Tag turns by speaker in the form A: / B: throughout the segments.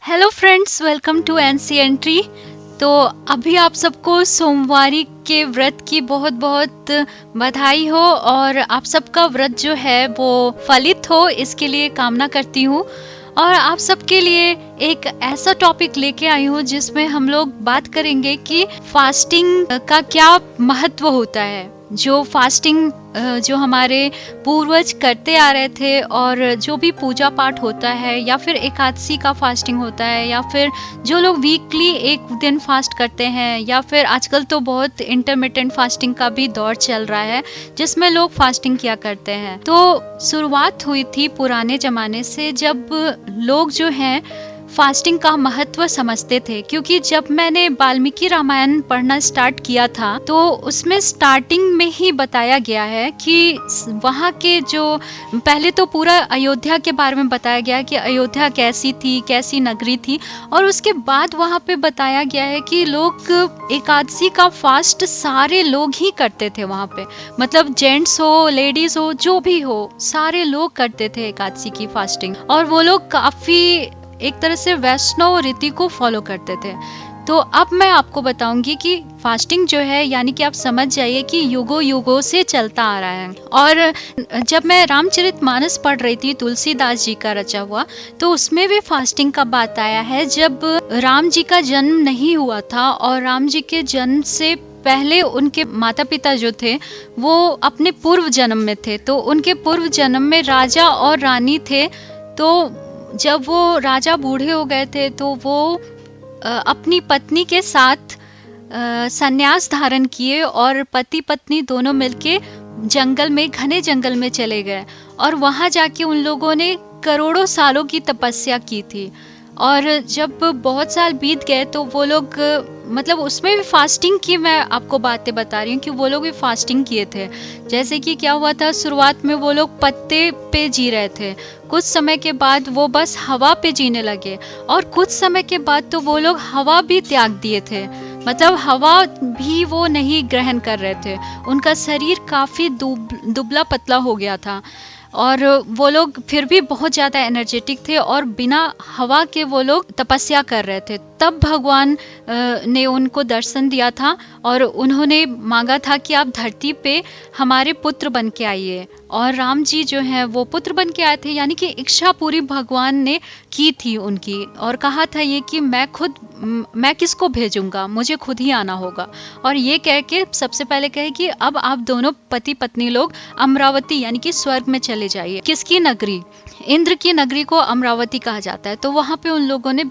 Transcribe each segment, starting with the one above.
A: Hello friends, welcome to NC entry. तो अभी आप सबको सोमवारी के व्रत की बहुत बहुत बधाई हो और आप सबका व्रत जो है वो फलित हो, इसके लिए कामना करती हूँ। और आप सबके लिए एक ऐसा टॉपिक लेके आई हूँ जिसमें हम लोग बात करेंगे कि फास्टिंग का क्या महत्व होता है। जो फास्टिंग जो हमारे पूर्वज करते आ रहे थे, और जो भी पूजा पाठ होता है या फिर एकादशी का फास्टिंग होता है, या फिर जो लोग वीकली एक दिन फास्ट करते हैं, या फिर आजकल तो बहुत इंटरमिटेंट फास्टिंग का भी दौर चल रहा है जिसमें लोग फास्टिंग किया करते हैं। तो शुरुआत हुई थी पुराने जमाने से, जब लोग जो हैं फास्टिंग का महत्व समझते थे। क्योंकि जब मैंने वाल्मीकि रामायण पढ़ना स्टार्ट किया था तो उसमें स्टार्टिंग में ही बताया गया है कि वहाँ के जो पहले तो पूरा अयोध्या के बारे में बताया गया कि अयोध्या कैसी थी, कैसी नगरी थी, और उसके बाद वहाँ पे बताया गया है कि लोग एकादशी का फास्ट सारे लोग ही करते थे वहाँ पे। मतलब जेंट्स हो, लेडीज हो, जो भी हो, सारे लोग करते थे एकादशी की फास्टिंग। और वो लोग काफी एक तरह से वैष्णव रीति को फॉलो करते थे। तो अब मैं आपको बताऊंगी कि फास्टिंग जो है, यानी कि आप समझ जाइए कि युगों युगों से चलता आ रहा है। और जब मैं रामचरितमानस पढ़ रही थी, तुलसीदास जी का रचा हुआ, तो उसमें भी फास्टिंग का बात आया है। जब राम जी का जन्म नहीं हुआ था और राम जी के जन्म से पहले उनके माता पिता जो थे वो अपने पूर्व जन्म में थे, तो उनके पूर्व जन्म में राजा और रानी थे। तो जब वो राजा बूढ़े हो गए थे तो वो अपनी पत्नी के साथ संन्यास धारण किए और पति पत्नी दोनों मिलके जंगल में, घने जंगल में चले गए। और वहां जाके उन लोगों ने करोड़ों सालों की तपस्या की थी। और जब बहुत साल बीत गए तो वो लोग, मतलब उसमें भी फास्टिंग की मैं आपको बातें बता रही हूँ कि वो लोग भी फास्टिंग किए थे। जैसे कि क्या हुआ था, शुरुआत में वो लोग पत्ते पे जी रहे थे, कुछ समय के बाद वो बस हवा पे जीने लगे, और कुछ समय के बाद तो वो लोग हवा भी त्याग दिए थे। मतलब हवा भी वो नहीं ग्रहण कर रहे थे, उनका शरीर काफी दुबला पतला हो गया था। और वो लोग फिर भी बहुत ज्यादा एनर्जेटिक थे और बिना हवा के वो लोग तपस्या कर रहे थे। तब भगवान ने उनको दर्शन दिया था और उन्होंने मांगा था कि आप धरती पे हमारे पुत्र बन के आइए। और राम जी जो हैं वो पुत्र बन के आए थे, यानी कि इच्छा पूरी भगवान ने की थी उनकी। और कहा था ये कि मैं किसको भेजूंगा, मुझे खुद ही आना होगा। और ये कह के सबसे पहले कहे कि अब आप दोनों पति पत्नी लोग अमरावती यानी कि स्वर्ग में चले जाइए। किसकी नगरी? इंद्र की नगरी को अमरावती कहा जाता है। तो वहां पे उन लोगों ने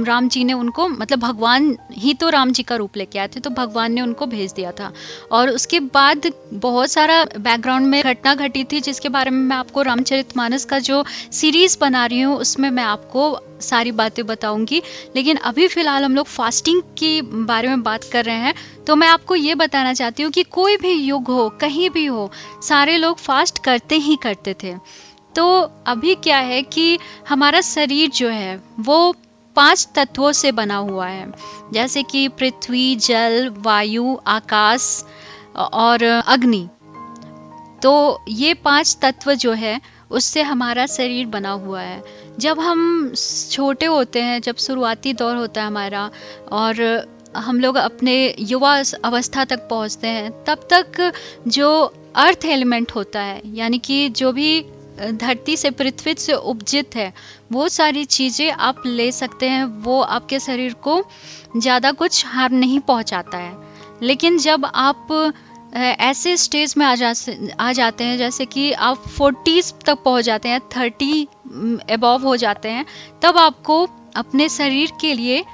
A: राम जी ने उनको, मतलब भगवान ही तो राम जी का रूप लेके आए थे, तो भगवान ने उनको भेज दिया था। और उसके बाद बहुत सारा बैकग्राउंड में घटना घटी थी जिसके बारे में मैं आपको रामचरितमानस का जो सीरीज बना रही हूँ उसमें मैं आपको सारी बातें बताऊंगी। लेकिन अभी फिलहाल हम लोग फास्टिंग के बारे में बात कर रहे हैं। तो मैं आपको ये बताना चाहती हूँ कि कोई भी युग हो, कहीं भी हो, सारे लोग फास्ट करते ही करते थे। तो अभी क्या है कि हमारा शरीर जो है वो 5 तत्वों से बना हुआ है, जैसे कि पृथ्वी, जल, वायु, आकाश और अग्नि। तो ये 5 तत्व जो है उससे हमारा शरीर बना हुआ है। जब हम छोटे होते हैं, जब शुरुआती दौर होता है हमारा, और हम लोग अपने युवा अवस्था तक पहुंचते हैं, तब तक जो अर्थ एलिमेंट होता है, यानी कि जो भी धरती से, पृथ्वी से उपजित है, वो सारी चीजें आप ले सकते हैं। वो आपके शरीर को ज्यादा कुछ हार्म नहीं पहुंचाता है। लेकिन जब आप ऐसे स्टेज में आ जाते हैं, जैसे कि आप 40s तक पहुंच जाते हैं, 30 अबव हो जाते हैं, तब आपको अपने शरीर के लिए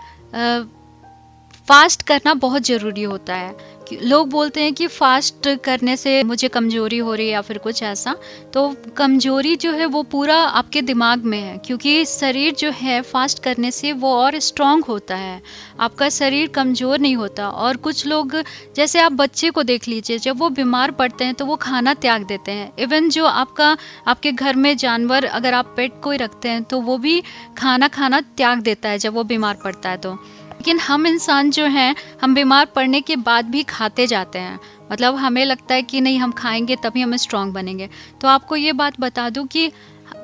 A: फास्ट करना बहुत जरूरी होता है। लोग बोलते हैं कि फास्ट करने से मुझे कमजोरी हो रही है या फिर कुछ ऐसा। तो कमजोरी जो है वो पूरा आपके दिमाग में है, क्योंकि शरीर जो है फास्ट करने से वो और स्ट्रांग होता है, आपका शरीर कमजोर नहीं होता। और कुछ लोग, जैसे आप बच्चे को देख लीजिए, जब वो बीमार पड़ते हैं तो वो खाना त्याग देते हैं। इवन जो आपके घर में जानवर, अगर आप पेट कोई रखते हैं, तो वो भी खाना त्याग देता है जब वो बीमार पड़ता है तो। लेकिन हम इंसान जो हैं, हम बीमार पड़ने के बाद भी खाते जाते हैं। मतलब हमें लगता है कि नहीं, हम खाएंगे तभी हम स्ट्रांग बनेंगे। तो आपको ये बात बता दूं कि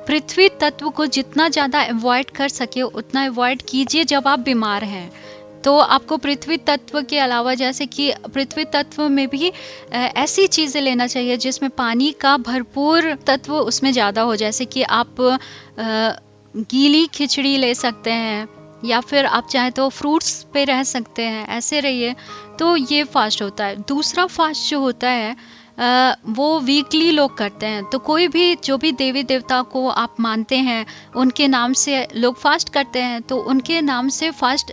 A: पृथ्वी तत्व को जितना ज़्यादा अवॉइड कर सके उतना अवॉइड कीजिए जब आप बीमार हैं। तो आपको पृथ्वी तत्व के अलावा, जैसे कि पृथ्वी तत्व में भी ऐसी चीज़ें लेना चाहिए जिसमें पानी का भरपूर तत्व उसमें ज़्यादा हो, जैसे कि आप गीली खिचड़ी ले सकते हैं, या फिर आप चाहे तो फ्रूट्स पे रह सकते हैं, ऐसे रहिए। तो ये फास्ट होता है। दूसरा फास्ट जो होता है वो वीकली लोग करते हैं। तो कोई भी जो भी देवी देवता को आप मानते हैं उनके नाम से लोग फास्ट करते हैं, तो उनके नाम से फास्ट,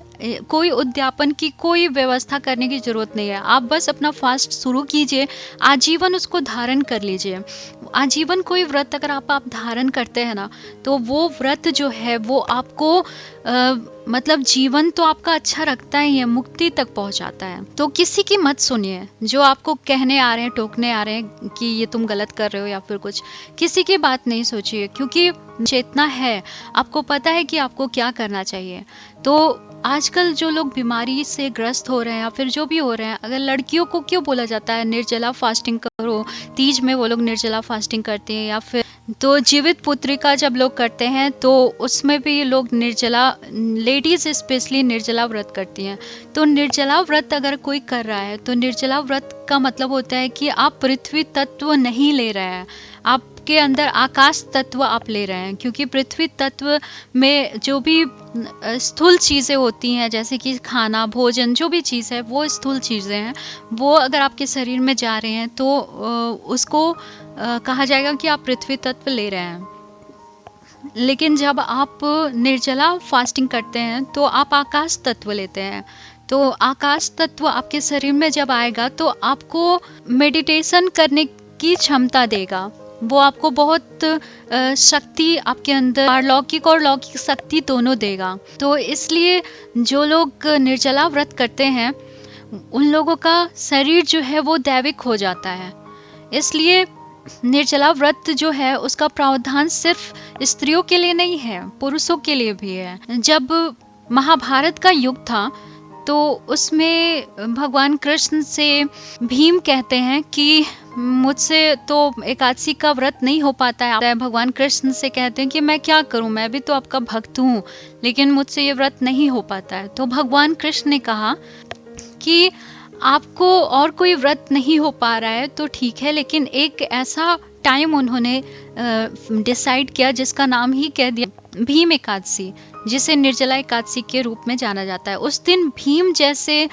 A: कोई उद्यापन की कोई व्यवस्था करने की ज़रूरत नहीं है। आप बस अपना फास्ट शुरू कीजिए, आजीवन उसको धारण कर लीजिए। आजीवन कोई व्रत अगर आप धारण करते हैं ना, तो वो व्रत जो है वो आपको मतलब जीवन तो आपका अच्छा रखता ही है, मुक्ति तक पहुंचाता है। तो किसी की मत सुनिए जो आपको कहने आ रहे हैं, टोकने आ रहे हैं कि ये तुम गलत कर रहे हो या फिर कुछ। किसी की बात नहीं सोचिए, क्योंकि चेतना है, आपको पता है कि आपको क्या करना चाहिए। तो आजकल जो लोग बीमारी से ग्रस्त हो रहे हैं या फिर जो भी हो रहे हैं, अगर लड़कियों को क्यों बोला जाता है निर्जला फास्टिंग करो, तीज में वो लोग निर्जला फास्टिंग करते हैं, या फिर तो जीवित पुत्रिका जब लोग करते हैं तो उसमें भी लोग निर्जला, लेडीज स्पेशली निर्जला व्रत करती हैं। तो निर्जला व्रत अगर कोई कर रहा है तो निर्जला व्रत का मतलब होता है कि आप पृथ्वी तत्व नहीं ले रहे हैं, आपके अंदर आकाश तत्व आप ले रहे हैं। क्योंकि पृथ्वी तत्व में जो भी स्थूल चीज़ें होती हैं, जैसे कि खाना, भोजन, जो भी चीज़ है वो स्थूल चीज़ें हैं, वो अगर आपके शरीर में जा रहे हैं तो उसको कहा जाएगा कि आप पृथ्वी तत्व ले रहे हैं। लेकिन जब आप निर्जला फास्टिंग करते हैं तो आप आकाश तत्व लेते हैं। तो आकाश तत्व आपके शरीर में जब आएगा तो आपको मेडिटेशन करने की क्षमता देगा, वो आपको बहुत शक्ति आपके अंदर, अलौकिक और लौकिक शक्ति दोनों देगा। तो इसलिए जो लोग निर्जला व्रत करते हैं उन लोगों का शरीर जो है वो दैविक हो जाता है। इसलिए निर्जला व्रत जो है उसका प्रावधान सिर्फ स्त्रियों के लिए नहीं है, पुरुषों के लिए भी है। जब महाभारत का युग था तो उसमें भगवान कृष्ण से भीम कहते हैं कि मुझसे तो एकादशी का व्रत नहीं हो पाता है। भगवान कृष्ण से कहते हैं कि मैं क्या करूं, मैं भी तो आपका भक्त हूं, लेकिन मुझसे ये व्रत नहीं हो पाता है। तो भगवान कृष्ण ने कहा कि आपको और कोई व्रत नहीं हो पा रहा है तो ठीक है, लेकिन एक ऐसा टाइम उन्होंने डिसाइड किया जिसका नाम ही कह दिया भीम एकादशी, जिसे निर्जला एकादशी के रूप में जाना जाता है। उस दिन भीम जैसे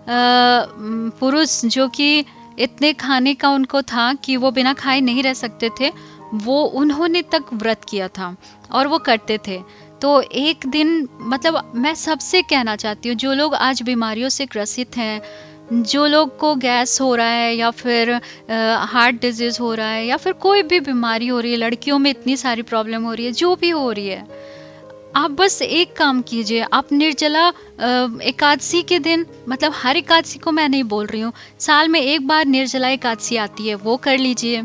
A: पुरुष जो कि इतने खाने का उनको था कि वो बिना खाए नहीं रह सकते थे, वो उन्होंने तक व्रत किया था और वो करते थे। तो एक दिन, मतलब मैं सबसे कहना चाहती हूँ जो लोग आज बीमारियों से ग्रसित हैं, जो लोग को गैस हो रहा है या फिर हार्ट डिजीज हो रहा है या फिर कोई भी बीमारी हो रही है, लड़कियों में इतनी सारी प्रॉब्लम हो रही है, जो भी हो रही है, आप बस एक काम कीजिए। आप निर्जला एकादशी के दिन, मतलब हर एकादशी को मैं नहीं बोल रही हूँ, साल में एक बार निर्जला एकादशी आती है, वो कर लीजिए।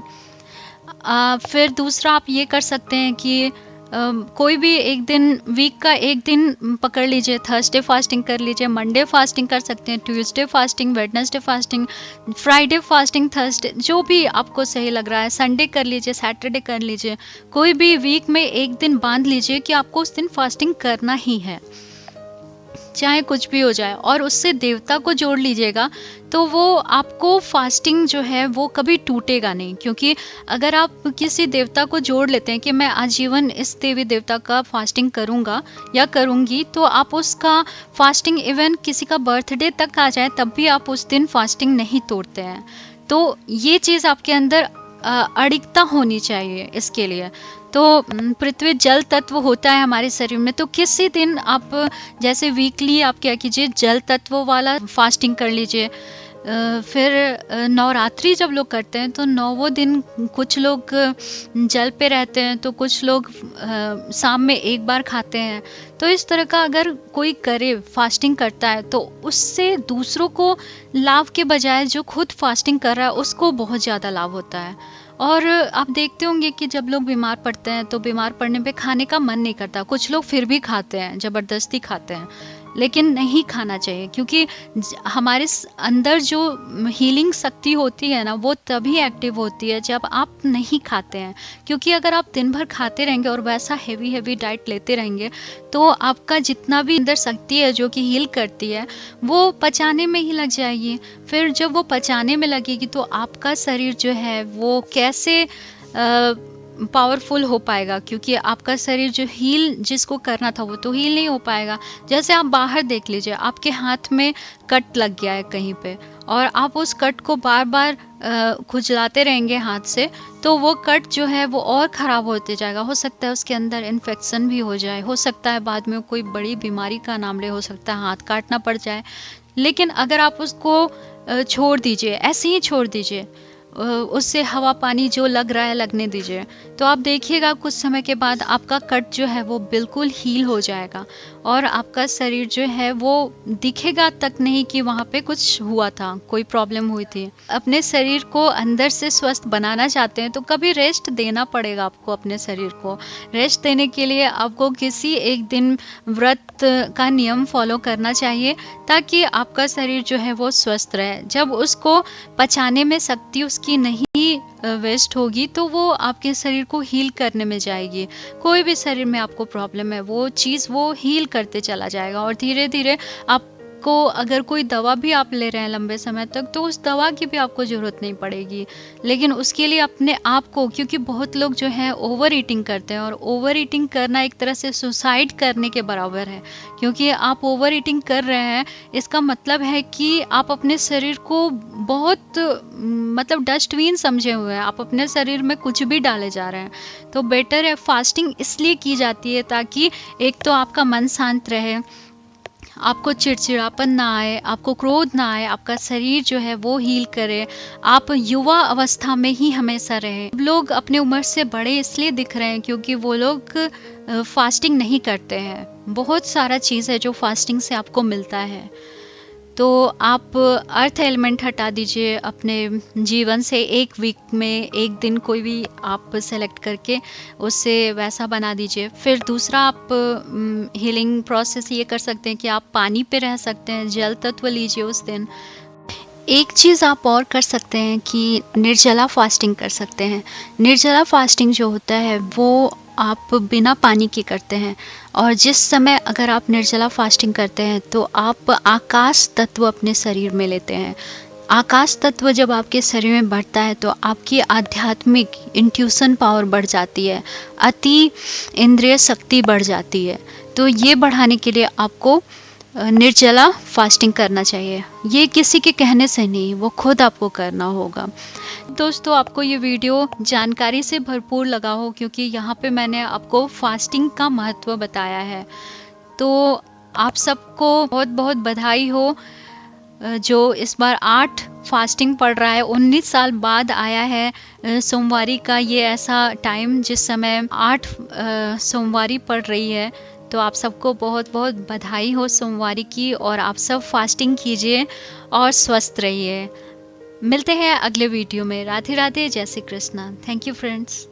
A: फिर दूसरा आप ये कर सकते हैं कि कोई भी एक दिन, वीक का एक दिन पकड़ लीजिए, थर्सडे फास्टिंग कर लीजिए, मंडे फास्टिंग कर सकते हैं, Tuesday fasting, Wednesday fasting, Friday fasting, Thursday, जो भी आपको सही लग रहा है, संडे कर लीजिए, सैटरडे कर लीजिए। कोई भी वीक में एक दिन बांध लीजिए कि आपको उस दिन फास्टिंग करना ही है, चाहे कुछ भी हो जाए, और उससे देवता को जोड़ लीजिएगा तो वो आपको फास्टिंग जो है वो कभी टूटेगा नहीं। क्योंकि अगर आप किसी देवता को जोड़ लेते हैं कि मैं आजीवन इस देवी देवता का फास्टिंग करूंगा या करूंगी, तो आप उसका फास्टिंग इवन किसी का बर्थडे तक आ जाए तब भी आप उस दिन फास्टिंग नहीं तोड़ते हैं। तो ये चीज़ आपके अंदर अडिगता होनी चाहिए। इसके लिए तो पृथ्वी जल तत्व होता है हमारे शरीर में, तो किसी दिन आप जैसे वीकली आप क्या कीजिए, जल तत्व वाला फास्टिंग कर लीजिए। फिर नवरात्रि जब लोग करते हैं तो 9 दिन कुछ लोग जल पे रहते हैं, तो कुछ लोग शाम में एक बार खाते हैं। तो इस तरह का अगर कोई करे, फास्टिंग करता है, तो उससे दूसरों को लाभ के बजाय जो खुद फास्टिंग कर रहा है उसको बहुत ज़्यादा लाभ होता है। और आप देखते होंगे कि जब लोग बीमार पड़ते हैं तो बीमार पड़ने पे खाने का मन नहीं करता, कुछ लोग फिर भी खाते हैं, ज़बरदस्ती खाते हैं। लेकिन नहीं खाना चाहिए, क्योंकि हमारे अंदर जो हीलिंग शक्ति होती है ना, वो तभी एक्टिव होती है जब आप नहीं खाते हैं। क्योंकि अगर आप दिन भर खाते रहेंगे और वैसा हेवी डाइट लेते रहेंगे तो आपका जितना भी अंदर शक्ति है जो कि हील करती है वो पचाने में ही लग जाएगी। फिर जब वो पचाने में लगेगी तो आपका शरीर जो है वो कैसे पावरफुल हो पाएगा, क्योंकि आपका शरीर जो हील जिसको करना था वो तो हील नहीं हो पाएगा। जैसे आप बाहर देख लीजिए, आपके हाथ में कट लग गया है कहीं पे और आप उस कट को बार बार खुजलाते रहेंगे हाथ से, तो वो कट जो है वो और ख़राब होते जाएगा। हो सकता है उसके अंदर इन्फेक्शन भी हो जाए, हो सकता है बाद में कोई बड़ी बीमारी का नाम ले, हो सकता है हाथ काटना पड़ जाए। लेकिन अगर आप उसको छोड़ दीजिए, ऐसे ही छोड़ दीजिए, उससे हवा पानी जो लग रहा है लगने दीजिए, तो आप देखिएगा कुछ समय के बाद आपका कट जो है वो बिल्कुल हील हो जाएगा और आपका शरीर जो है वो दिखेगा तक नहीं कि वहाँ पे कुछ हुआ था, कोई प्रॉब्लम हुई थी। अपने शरीर को अंदर से स्वस्थ बनाना चाहते हैं तो कभी रेस्ट देना पड़ेगा आपको। अपने शरीर को रेस्ट देने के लिए आपको किसी एक दिन व्रत का नियम फॉलो करना चाहिए ताकि आपका शरीर जो है वो स्वस्थ रहे। जब उसको पचाने में शक्ति उसकी नहीं वेस्ट होगी तो वो आपके शरीर को हील करने में जाएगी। कोई भी शरीर में आपको प्रॉब्लम है वो चीज़ वो हील करते चला जाएगा और धीरे धीरे आपको, अगर कोई दवा भी आप ले रहे हैं लंबे समय तक तो उस दवा की भी आपको ज़रूरत नहीं पड़ेगी। लेकिन उसके लिए अपने आप को, क्योंकि बहुत लोग जो है ओवर ईटिंग करते हैं और ओवर ईटिंग करना एक तरह से सुसाइड करने के बराबर है, क्योंकि आप ओवर ईटिंग कर रहे हैं इसका मतलब है कि आप अपने शरीर को बहुत मतलब डस्टबिन समझे हुए हैं, आप अपने शरीर में कुछ भी डाले जा रहे हैं। तो बेटर है फास्टिंग इसलिए की जाती है ताकि एक तो आपका मन शांत रहे, आपको चिड़चिड़ापन ना आए, आपको क्रोध ना आए, आपका शरीर जो है वो हील करे, आप युवा अवस्था में ही हमेशा रहे। लोग अपने उम्र से बड़े इसलिए दिख रहे हैं क्योंकि वो लोग फास्टिंग नहीं करते हैं। बहुत सारा चीज़ है जो फास्टिंग से आपको मिलता है। तो आप अर्थ एलिमेंट हटा दीजिए अपने जीवन से, एक वीक में एक दिन कोई भी आप सेलेक्ट करके उससे वैसा बना दीजिए। फिर दूसरा आप हीलिंग प्रोसेस ये कर सकते हैं कि आप पानी पे रह सकते हैं, जल तत्व लीजिए उस दिन। एक चीज़ आप और कर सकते हैं कि निर्जला फास्टिंग कर सकते हैं। निर्जला फास्टिंग जो होता है वो आप बिना पानी के करते हैं और जिस समय अगर आप निर्जला फास्टिंग करते हैं तो आप आकाश तत्व अपने शरीर में लेते हैं। आकाश तत्व जब आपके शरीर में बढ़ता है तो आपकी आध्यात्मिक इंट्यूशन पावर बढ़ जाती है, अति इंद्रिय शक्ति बढ़ जाती है। तो ये बढ़ाने के लिए आपको निर्जला फास्टिंग करना चाहिए। ये किसी के कहने से नहीं, वो खुद आपको करना होगा। दोस्तों, आपको ये वीडियो जानकारी से भरपूर लगा हो क्योंकि यहाँ पे मैंने आपको फास्टिंग का महत्व बताया है। तो आप सबको बहुत बहुत बधाई हो जो इस बार 8 फास्टिंग पड़ रहा है। 19 साल बाद आया है सोमवारी का ये ऐसा टाइम जिस समय 8 सोमवारी पड़ रही है। तो आप सबको बहुत बहुत बधाई हो सोमवारी की और आप सब फास्टिंग कीजिए और स्वस्थ रहिए। मिलते हैं अगले वीडियो में। राधे राधे, जय Shri Krishna. Thank you friends.